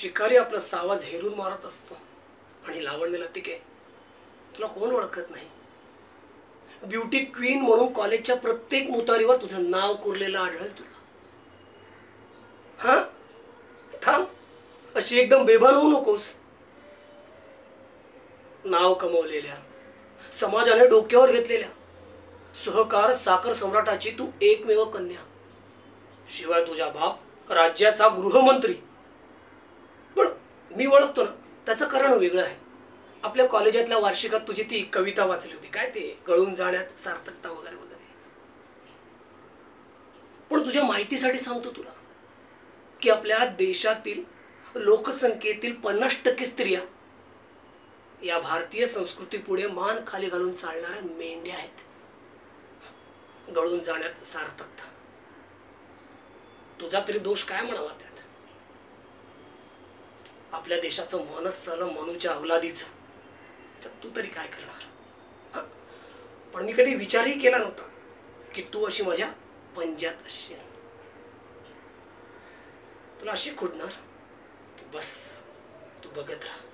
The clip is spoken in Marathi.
शिकारी आपला सावज हेरून मारत असतो आणि लावण्य लतिके तुला कोण ओळखत नाही. ब्युटी क्वीन म्हणून कॉलेजच्या प्रत्येक मुतारीवर तुझं नाव कोरलेलं आढळेल तुला. हा थांब, अशी एकदम बेभान होऊ नकोस. नाव कमवलेल्या, समाजाने डोक्यावर घेतलेल्या सहकार साखर सम्राटाची तू एकमेव कन्या. शिवाय तुझा बाप राज्याचा गृहमंत्री. पण मी ओळखतो ना, त्याचं कारण वेगळं आहे. आपल्या कॉलेजातल्या वार्षिकात तुझी ती कविता वाचली होती, काय ते गळून जाण्यात सार्थकता वगैरे वगैरे. पण तुझ्या माहितीसाठी सांगतो तुला की आपल्या देशातील लोकसंख्येतील 50% स्त्रिया या भारतीय संस्कृतीपुढे मान खाली घालून चालणाऱ्या मेंढ्या आहेत. गळून जाण्यात सार्थकता. तुझा तरी दोष काय म्हणावा त्यात? आपल्या देशाचं मनच झालं मनूच्या अवलादीचं, तर तू तरी काय करणार? पण मी कधी विचारही केला नव्हता की तू अशी माझ्या पंजात असशील. तुला अशी खुडणार की बस तू बघत राहा.